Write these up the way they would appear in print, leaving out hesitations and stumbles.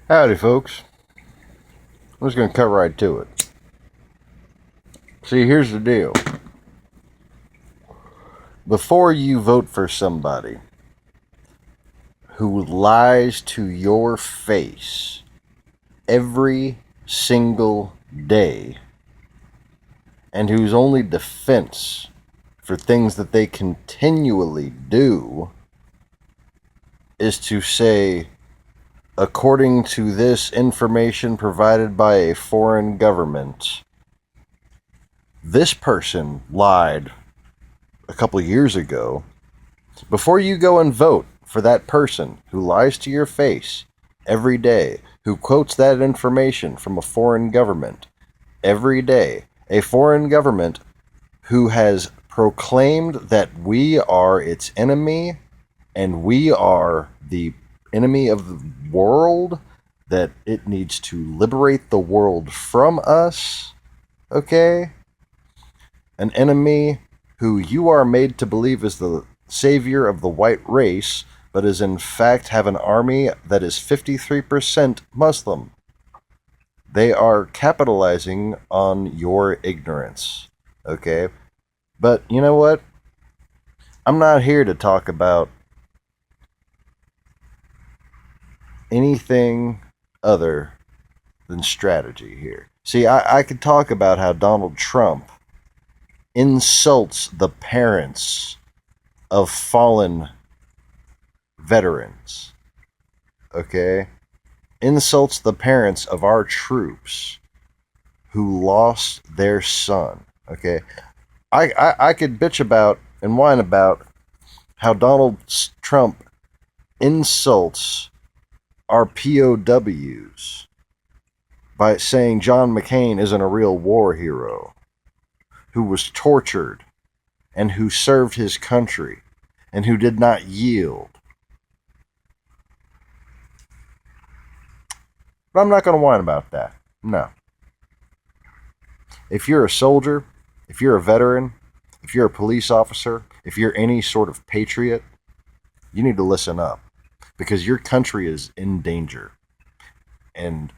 Howdy, folks. I'm just going to cut right to it. See, here's the deal. Before you vote for somebody who lies to your face every single day and whose only defense for things that they continually do is to say, according to this information provided by a foreign government, this person lied a couple of years ago. Before you go and vote for that person who lies to your face every day, who quotes that information from a foreign government every day, a foreign government who has proclaimed that we are its enemy and we are the enemy of the world, that it needs to liberate the world from us, okay? An enemy who you are made to believe is the savior of the white race, but is in fact have an army that is 53% Muslim. They are capitalizing on your ignorance, okay? But you know what? I'm not here to talk about anything other than strategy here. See, I could talk about how Donald Trump insults the parents of fallen veterans, okay? Insults the parents of our troops who lost their son, okay? I could bitch about and whine about how Donald Trump insults our POWs by saying John McCain isn't a real war hero, who was tortured and who served his country and who did not yield. But I'm not going to whine about that. No. If you're a soldier, if you're a veteran, if you're a police officer, if you're any sort of patriot, you need to listen up because your country is in danger. And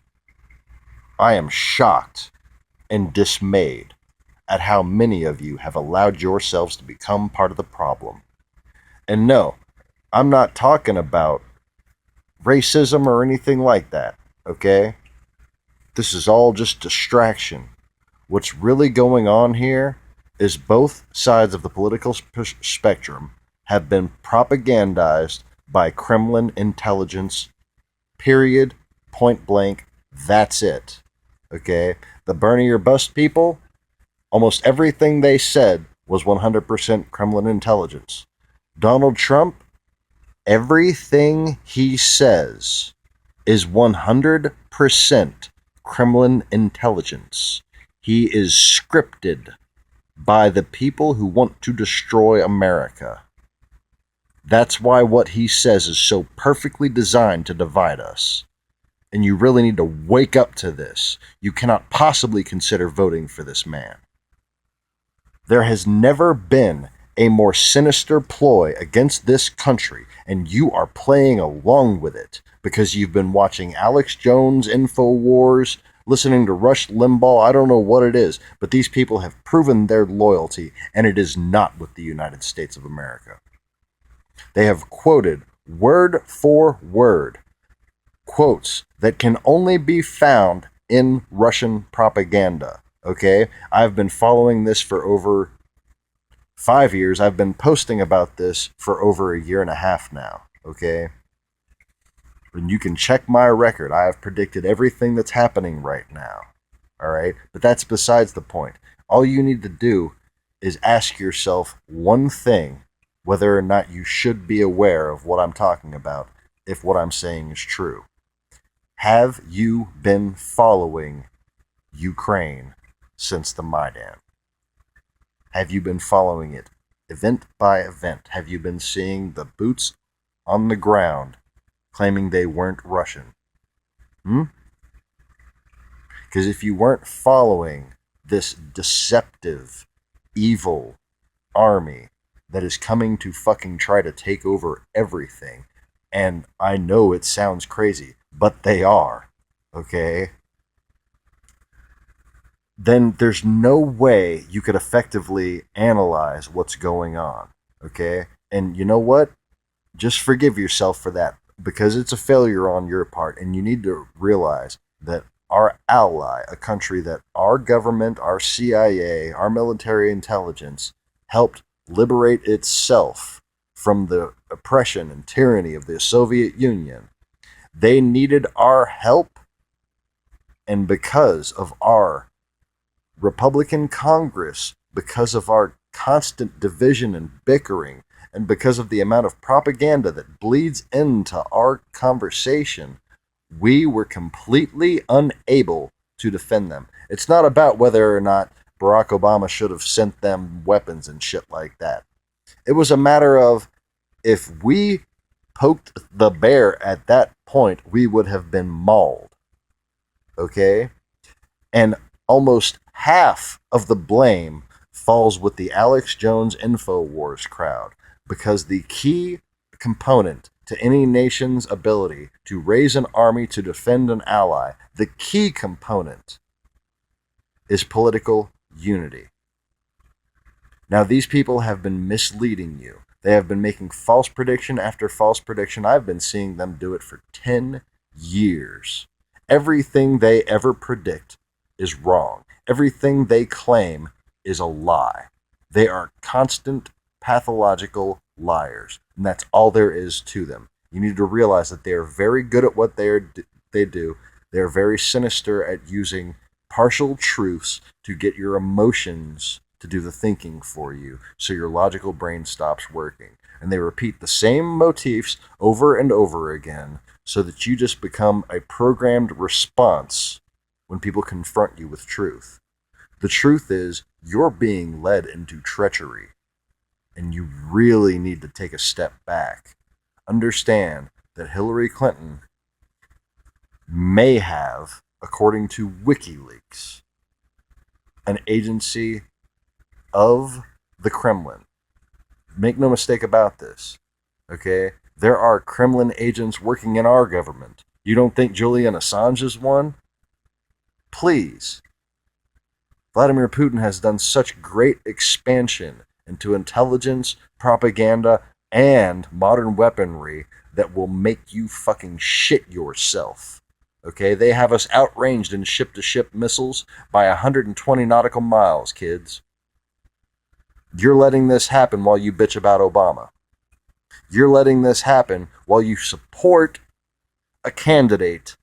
I am shocked and dismayed at how many of you have allowed yourselves to become part of the problem. And no, I'm not talking about racism or anything like that, okay? This is all just distraction. What's really going on here is both sides of the political spectrum have been propagandized by Kremlin intelligence, period, point blank, that's it, okay? The Bernie or Bust people, almost everything they said was 100% Kremlin intelligence. Donald Trump, everything he says is 100% Kremlin intelligence. He is scripted by the people who want to destroy America. That's why what he says is so perfectly designed to divide us. And you really need to wake up to this. You cannot possibly consider voting for this man. There has never been a more sinister ploy against this country, and you are playing along with it because you've been watching Alex Jones, InfoWars, listening to Rush Limbaugh. I don't know what it is, but these people have proven their loyalty, and it is not with the United States of America. They have quoted word for word quotes that can only be found in Russian propaganda. Okay, I've been following this for over 5 years. I've been posting about this for over a year and a half now. Okay, and you can check my record. I have predicted everything that's happening right now. All right, but that's besides the point. All you need to do is ask yourself one thing, whether or not you should be aware of what I'm talking about, if what I'm saying is true. Have you been following Ukraine since the Maidan? Have you been following it event by event? Have you been seeing the boots on the ground claiming they weren't Russian? Because if you weren't following this deceptive, evil army that is coming to fucking try to take over everything, and I know it sounds crazy, but they are, okay, then there's no way you could effectively analyze what's going on, okay? And you know what? Just forgive yourself for that because it's a failure on your part, and you need to realize that our ally, a country that our government, our CIA, our military intelligence helped liberate itself from the oppression and tyranny of the Soviet Union, they needed our help, and because of our Republican Congress, because of our constant division and bickering, and because of the amount of propaganda that bleeds into our conversation, we were completely unable to defend them. It's not about whether or not Barack Obama should have sent them weapons and shit like that. It was a matter of if we poked the bear at that point, we would have been mauled. Okay? And almost half of the blame falls with the Alex Jones InfoWars crowd because the key component to any nation's ability to raise an army to defend an ally, the key component is political unity. Now, these people have been misleading you. They have been making false prediction after false prediction. I've been seeing them do it for 10 years. Everything they ever predict is wrong. Everything they claim is a lie. They are constant pathological liars, and that's all there is to them. You need to realize that they are very good at what they do. They are very sinister at using partial truths to get your emotions to do the thinking for you, so your logical brain stops working. And they repeat the same motifs over and over again, so that you just become a programmed response when people confront you with truth. The truth is, you're being led into treachery, and you really need to take a step back. Understand that Hillary Clinton may have, according to WikiLeaks, an agency of the Kremlin. Make no mistake about this, okay? There are Kremlin agents working in our government. You don't think Julian Assange is one? Please. Vladimir Putin has done such great expansion into intelligence, propaganda, and modern weaponry that will make you fucking shit yourself. Okay? They have us outranged in ship-to-ship missiles by 120 nautical miles, kids. You're letting this happen while you bitch about Obama. You're letting this happen while you support a candidate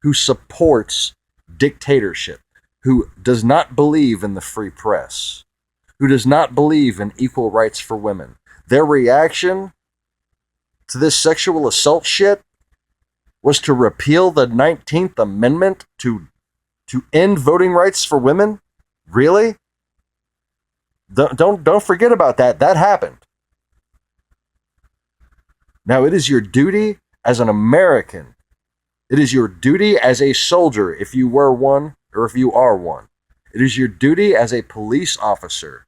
who supports dictatorship, who does not believe in the free press, who does not believe in equal rights for women. Their reaction to this sexual assault shit was to repeal the 19th Amendment to end voting rights for women? Really? Don't forget about that. That happened. Now, it is your duty as an American. It is your duty as a soldier, if you were one, or if you are one. It is your duty as a police officer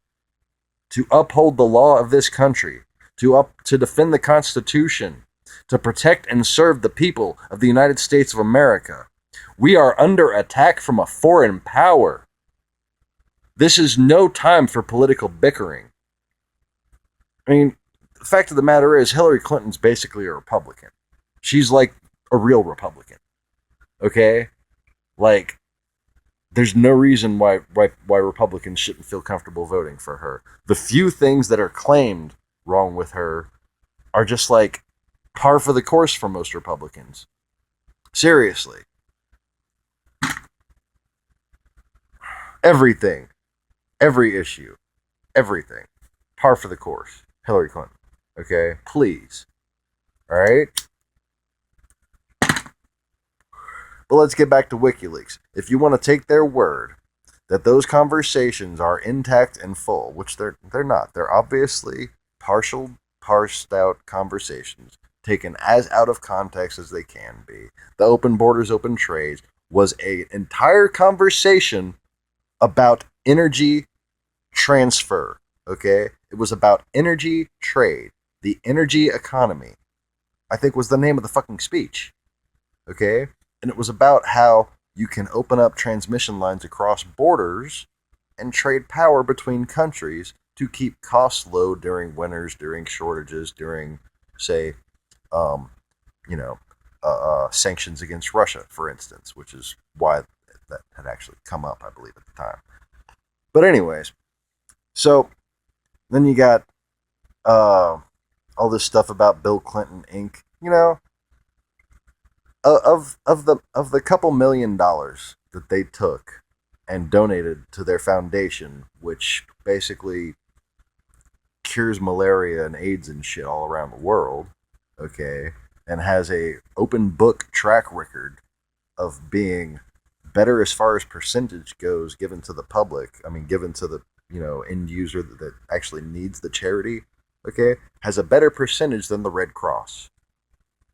to uphold the law of this country, to defend the Constitution, to protect and serve the people of the United States of America. We are under attack from a foreign power. This is no time for political bickering. I mean, the fact of the matter is, Hillary Clinton's basically a Republican. She's like a real Republican. Okay? Like, there's no reason why Republicans shouldn't feel comfortable voting for her. The few things that are claimed wrong with her are just like par for the course for most Republicans. Seriously. Everything. Every issue. Everything. Par for the course. Hillary Clinton. Okay? Please. Alright? But let's get back to WikiLeaks. If you want to take their word that those conversations are intact and full, which they're not. They're obviously parsed out conversations, taken as out of context as they can be. The open borders, open trades was an entire conversation about energy transfer, okay? It was about energy trade. The energy economy, I think, was the name of the fucking speech. okay? And it was about how you can open up transmission lines across borders and trade power between countries to keep costs low during winters, during shortages, during, say, um, you know, sanctions against Russia, for instance, which is why that had actually come up, I believe, at the time. But anyways, so then you got all this stuff about Bill Clinton Inc. Of the couple $1 million that they took and donated to their foundation, which basically cures malaria and AIDS and shit all around the world, okay, and has a open book track record of being better as far as percentage goes given to the public. I mean, given to the end user that actually needs the charity. Okay, has a better percentage than the Red Cross.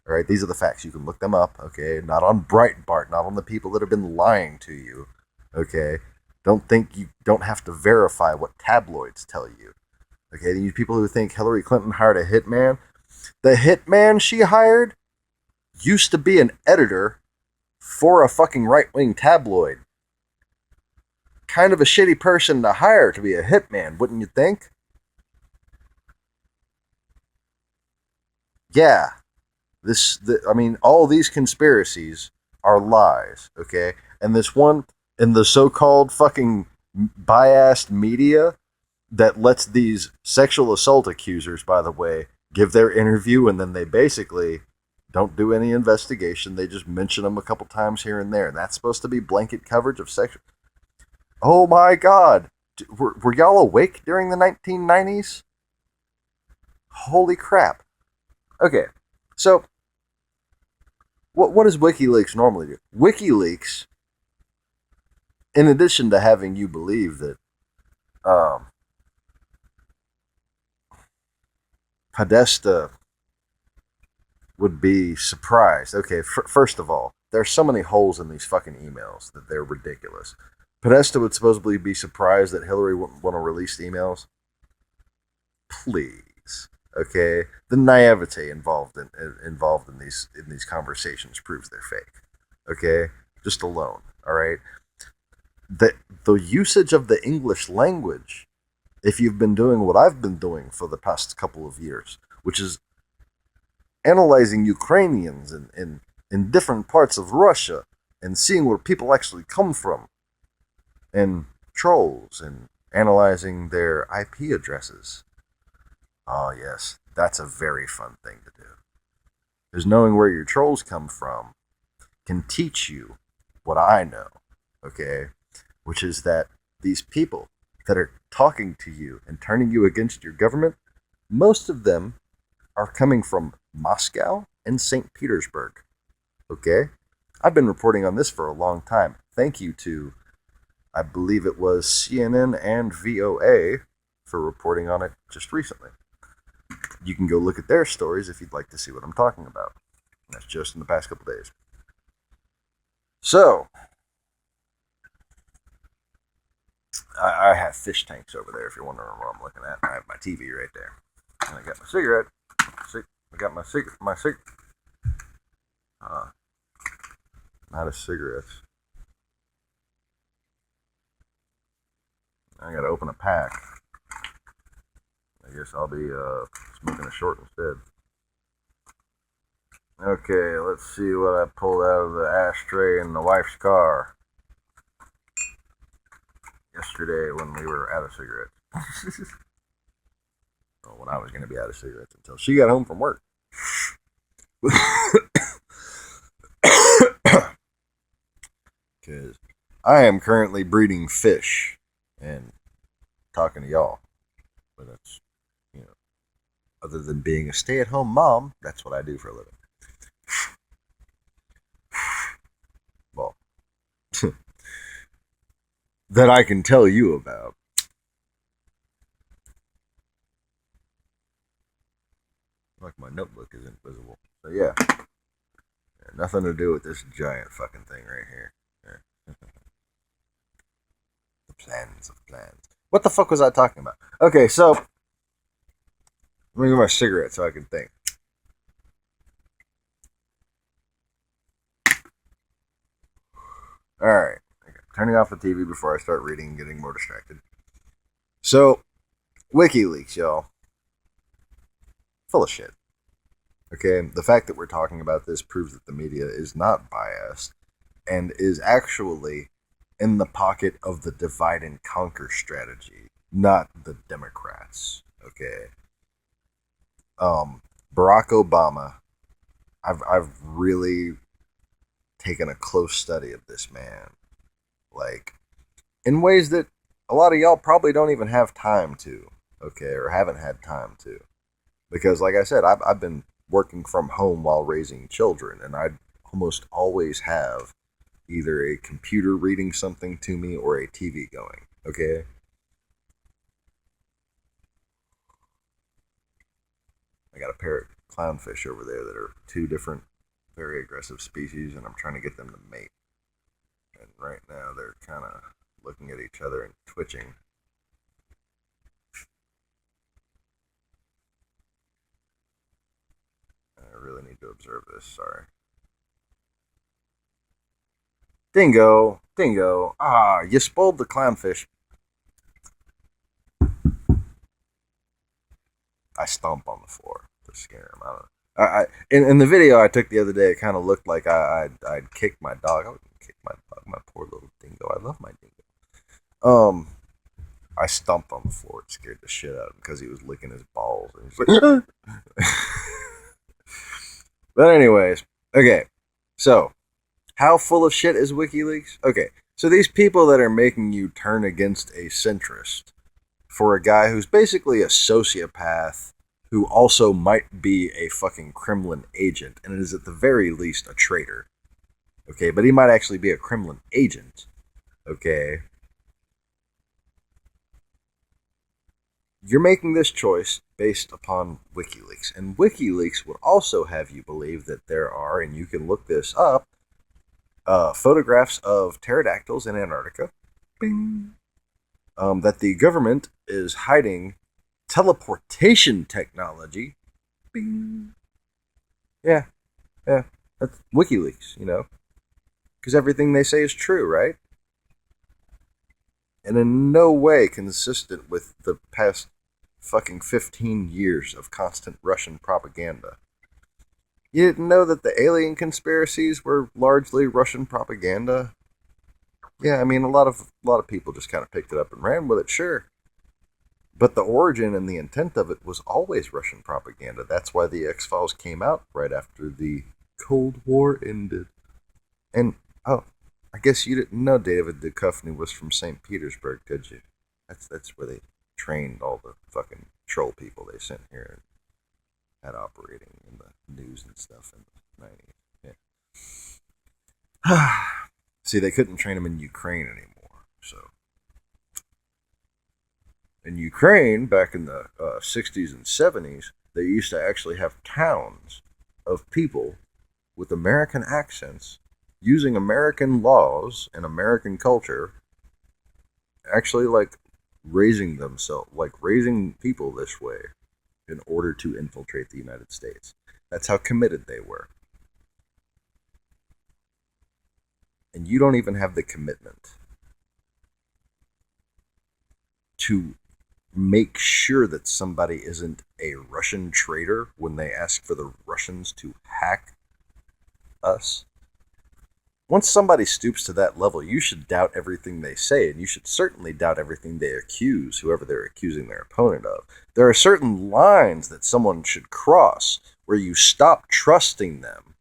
All right, these are the facts. You can look them up. Okay, not on Breitbart, not on the people that have been lying to you. Okay, don't think you don't have to verify what tabloids tell you. Okay, these people who think Hillary Clinton hired a hitman, the hitman she hired used to be an editor for a fucking right-wing tabloid. Kind of a shitty person to hire to be a hitman, wouldn't you think? Yeah. All these conspiracies are lies, okay? And this one, in the so-called fucking biased media that lets these sexual assault accusers, by the way, give their interview, and then they basically don't do any investigation. They just mention them a couple times here and there. And that's supposed to be blanket coverage of sexual... Oh my God. Were y'all awake during the 1990s? Holy crap. Okay, so what does WikiLeaks normally do? WikiLeaks, in addition to having you believe that Podesta would be surprised. Okay, first of all, there's so many holes in these fucking emails that they're ridiculous. Podesta would supposedly be surprised that Hillary wouldn't want to release the emails. Please, okay. The naivete involved in these conversations proves they're fake. Okay, just alone. All right. The usage of the English language, if you've been doing what I've been doing for the past couple of years, which is analyzing Ukrainians in different parts of Russia and seeing where people actually come from, and trolls, and analyzing their IP addresses. Oh, yes, that's a very fun thing to do. Because knowing where your trolls come from can teach you what I know, okay? Which is that these people that are talking to you and turning you against your government, most of them are coming from Moscow and St. Petersburg, okay? I've been reporting on this for a long time. Thank you to, I believe it was CNN and VOA for reporting on it just recently. You can go look at their stories if you'd like to see what I'm talking about. That's just in the past couple days. So, I have fish tanks over there if you're wondering what I'm looking at. I have my TV right there. And I got my cigarette. I got my not a cigarette. I gotta open a pack. I guess I'll be smoking a short instead. Okay, let's see what I pulled out of the ashtray in the wife's car yesterday when we were out of cigarettes. Well, when I was going to be out of cigarettes until she got home from work. Because I am currently breeding fish and talking to y'all. But that's, other than being a stay-at-home mom, that's what I do for a living. Well, that I can tell you about. Like my notebook isn't visible. So yeah, nothing to do with this giant fucking thing right here. Yeah. The plans of plans. What the fuck was I talking about? Okay, so let me get my cigarette so I can think. Alright. Okay. Turning off the TV before I start reading and getting more distracted. So, WikiLeaks, y'all. Full of shit. Okay? The fact that we're talking about this proves that the media is not biased and is actually in the pocket of the divide and conquer strategy, not the Democrats. Okay? Barack Obama, I've really taken a close study of this man. Like, in ways that a lot of y'all probably don't even have time to, okay, or haven't had time to. Because, like I said, I've been working from home while raising children, and I almost always have either a computer reading something to me or a TV going, okay? I got a pair of clownfish over there that are two different, very aggressive species, and I'm trying to get them to mate. And right now they're kind of looking at each other and twitching. I really need to observe this, sorry. Dingo, dingo. Ah, you spoiled the clownfish. I stomp on the floor to scare him. I don't know. In the video I took the other day, it kind of looked like I'd kicked my dog. I wouldn't kick my dog, my poor little dingo. I love my dingo. Um, I stomped on the floor. It scared the shit out of him because he was licking his balls. And he's like, but anyways, okay. So, how full of shit is WikiLeaks? Okay, so these people that are making you turn against a centrist for a guy who's basically a sociopath who also might be a fucking Kremlin agent and is at the very least a traitor. Okay, but he might actually be a Kremlin agent. Okay. You're making this choice based upon WikiLeaks. And WikiLeaks would also have you believe that there are, and you can look this up, photographs of pterodactyls in Antarctica. Bing. That the government is hiding teleportation technology. Bing. Yeah, yeah. That's WikiLeaks, you know. Because everything they say is true, right? And in no way consistent with the past fucking 15 years of constant Russian propaganda. You didn't know that the alien conspiracies were largely Russian propaganda? Yeah, I mean a lot of people just kind of picked it up and ran with it, sure. But the origin and the intent of it was always Russian propaganda. That's why the X-Files came out right after the Cold War ended. And oh, I guess you didn't know David Duchovny was from St. Petersburg, did you? That's where they trained all the fucking troll people they sent here and had operating in the news and stuff in the 90s. Yeah. See, they couldn't train them in Ukraine anymore. So, in Ukraine, back in the 60s and 70s, they used to actually have towns of people with American accents using American laws and American culture, actually like raising themselves, like raising people this way in order to infiltrate the United States. That's how committed they were. And you don't even have the commitment to make sure that somebody isn't a Russian traitor when they ask for the Russians to hack us. Once somebody stoops to that level, you should doubt everything they say, and you should certainly doubt everything they accuse, whoever they're accusing their opponent of. There are certain lines that someone should cross where you stop trusting them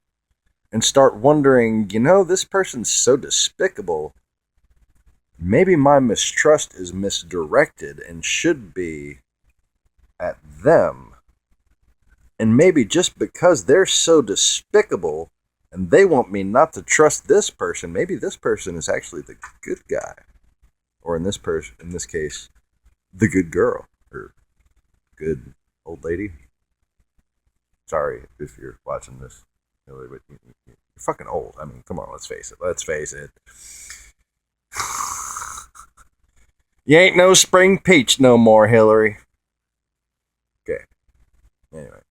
and start wondering, you know, this person's so despicable. Maybe my mistrust is misdirected and should be at them. And maybe just because they're so despicable and they want me not to trust this person, maybe this person is actually the good guy. Or in this case, the good girl or good old lady. Sorry if you're watching this, Hillary, but you're fucking old. I mean, come on, let's face it. Let's face it. You ain't no spring peach no more, Hillary. Okay. Anyway.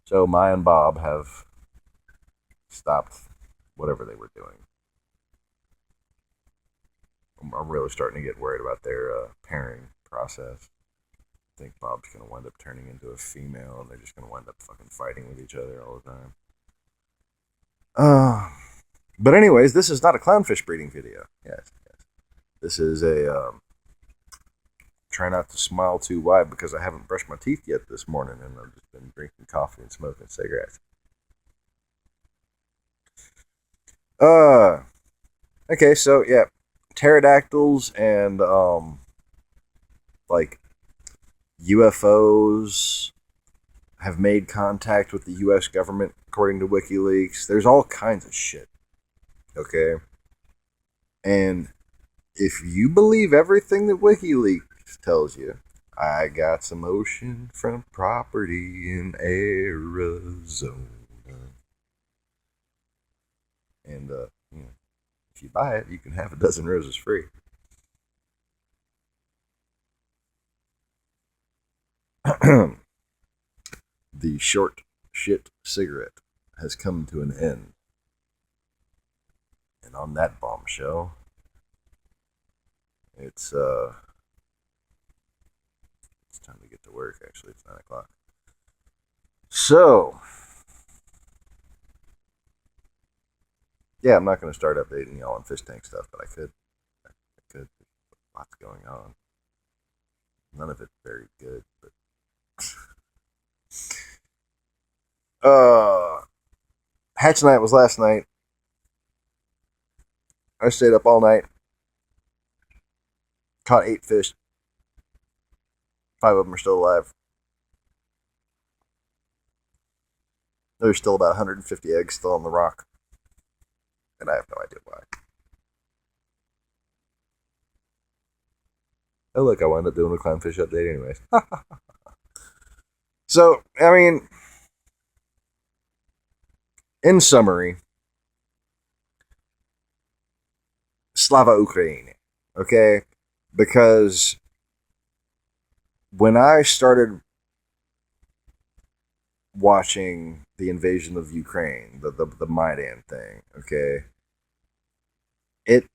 So Maya and Bob have stopped whatever they were doing. I'm really starting to get worried about their pairing process. I think Bob's going to wind up turning into a female, and they're just going to wind up fucking fighting with each other all the time. But anyways, this is not a clownfish breeding video. Yes. This is a try not to smile too wide because I haven't brushed my teeth yet this morning, and I've just been drinking coffee and smoking cigarettes. Okay, so yeah, pterodactyls and like UFOs have made contact with the U.S. government, according to WikiLeaks. There's all kinds of shit. Okay, and if you believe everything that WikiLeaks tells you, I got some oceanfront property in Arizona, and if you buy it, you can have a dozen roses free. The short shit cigarette has come to an end. And on that bombshell, it's time to get to work, actually. It's 9 o'clock. So, yeah, I'm not going to start updating y'all on fish tank stuff, but I could. Lots going on. None of it very good, but hatch night was last night. I stayed up all night. Caught 8 fish. 5 of them are still alive. There's still about 150 eggs still on the rock. And I have no idea why. Oh, look, I wound up doing a clownfish update anyways. So, I mean, in summary, Slava Ukraini, okay? Because when I started watching the invasion of Ukraine, the Maidan thing, okay, it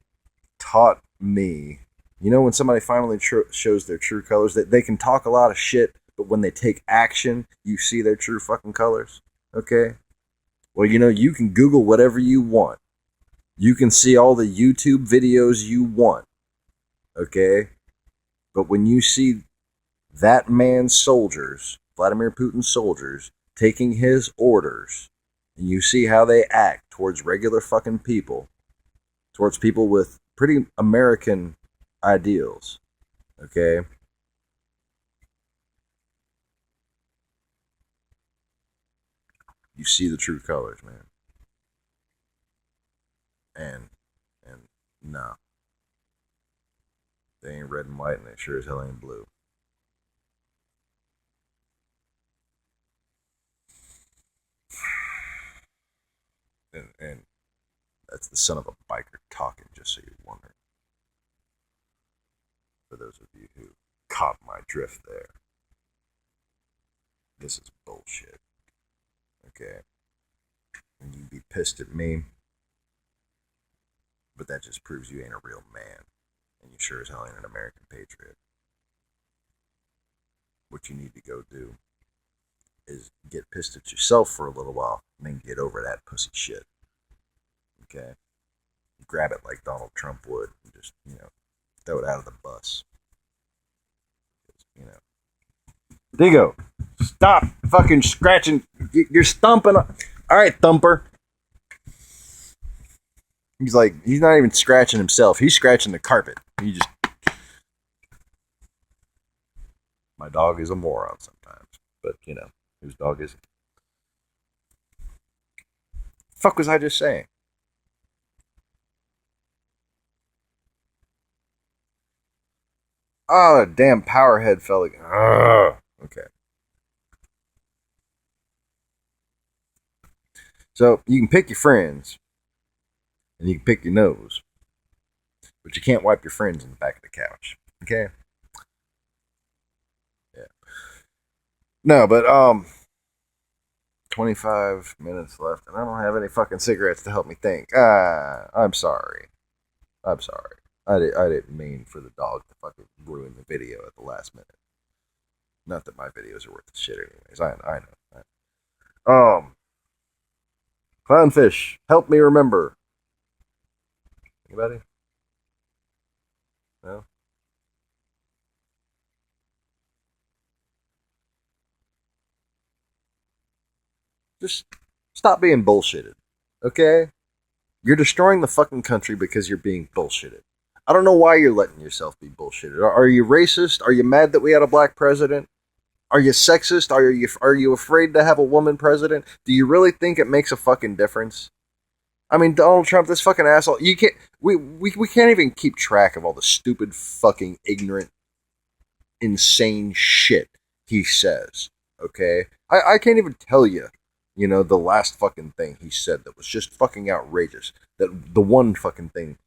taught me, you know, when somebody finally shows their true colors, that they can talk a lot of shit, but when they take action, you see their true fucking colors, okay? Well, you know, you can Google whatever you want. You can see all the YouTube videos you want, okay? But when you see that man's soldiers, Vladimir Putin's soldiers, taking his orders, and you see how they act towards regular fucking people, towards people with pretty American ideals, okay? You see the true colors, man. And no. They ain't red and white, and they sure as hell ain't blue. And that's the son of a biker talking, just so you're wondering. For those of you who caught my drift there. This is bullshit. Okay? And you'd be pissed at me, but that just proves you ain't a real man. And you sure as hell ain't an American patriot. What you need to go do is get pissed at yourself for a little while and then get over that pussy shit. Okay? Grab it like Donald Trump would and just, you know, throw it out of the bus. You know. Digo, stop fucking scratching. You're stumping. All right, Thumper. He's like, he's not even scratching himself. He's scratching the carpet. He just. My dog is a moron sometimes. But, you know, whose dog is it? Fuck was I just saying? Oh, that damn powerhead fell again. Okay. So, you can pick your friends. And you can pick your nose. But you can't wipe your friends in the back of the couch. Okay? Yeah. No, but, 25 minutes left, and I don't have any fucking cigarettes to help me think. I'm sorry. I'm sorry. I didn't mean for the dog to fucking ruin the video at the last minute. Not that my videos are worth the shit anyways. I know. Clownfish, help me remember. Anybody? No? Just stop being bullshitted. Okay? You're destroying the fucking country because you're being bullshitted. I don't know why you're letting yourself be bullshitted. Are you racist? Are you mad that we had a black president? Are you sexist? Are you afraid to have a woman president? Do you really think it makes a fucking difference? I mean, Donald Trump, this fucking asshole. You can't. We can't even keep track of all the stupid, fucking, ignorant, insane shit he says. Okay, I can't even tell you. You know, the last fucking thing he said that was just fucking outrageous. That the one fucking thing.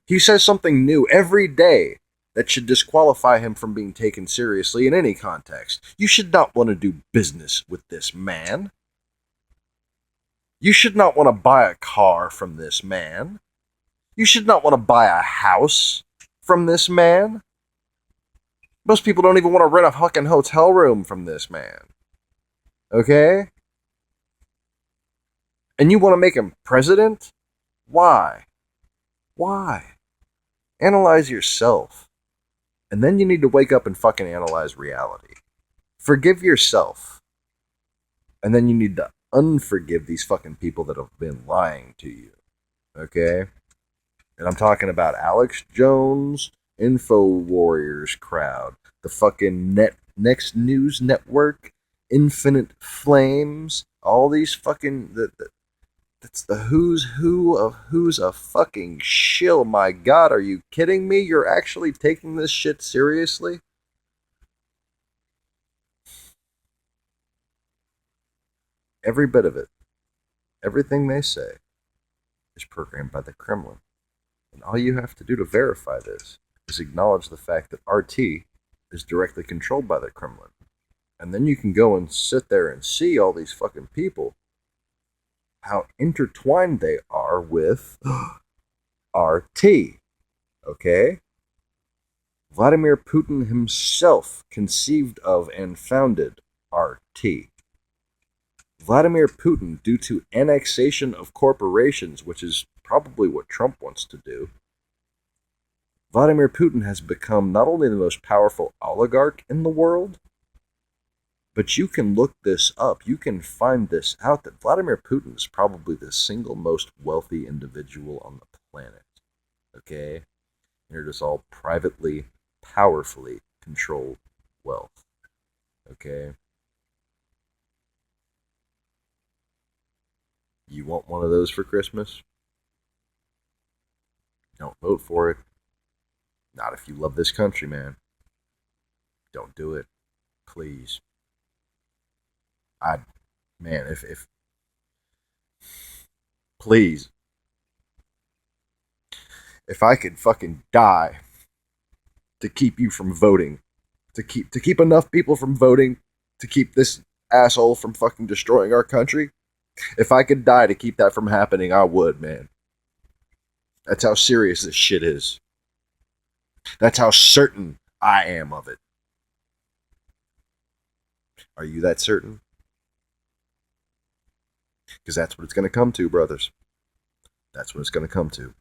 He says something new every day that should disqualify him from being taken seriously in any context. You should not want to do business with this man. You should not want to buy a car from this man. You should not want to buy a house from this man. Most people don't even want to rent a fucking hotel room from this man. Okay? And you want to make him president? Why? Why? Analyze yourself. And then you need to wake up and fucking analyze reality. Forgive yourself. And then you need to unforgive these fucking people that have been lying to you. Okay? And I'm talking about Alex Jones, InfoWarriors crowd, the fucking Next News Network, Infinite Flames, all these fucking... That's the who's who of who's a fucking shill. My God, are you kidding me? You're actually taking this shit seriously? Every bit of it, everything they say, is programmed by the Kremlin. And all you have to do to verify this is acknowledge the fact that RT is directly controlled by the Kremlin. And then you can go and sit there and see all these fucking people, how intertwined they are with RT. Okay? Vladimir Putin himself conceived of and founded RT. Vladimir Putin, due to annexation of corporations, which is probably what Trump wants to do, Vladimir Putin has become not only the most powerful oligarch in the world, but you can look this up. You can find this out that Vladimir Putin is probably the single most wealthy individual on the planet. Okay? They're just all privately, powerfully controlled wealth. Okay? You want one of those for Christmas? Don't vote for it. Not if you love this country, man. Don't do it. Please. If please, if I could fucking die to keep you from voting, to keep enough people from voting, to keep this asshole from fucking destroying our country, if I could die to keep that from happening, I would, man. That's how serious this shit is. That's how certain I am of it. Are you that certain? Because that's what it's going to come to, brothers. That's what it's going to come to.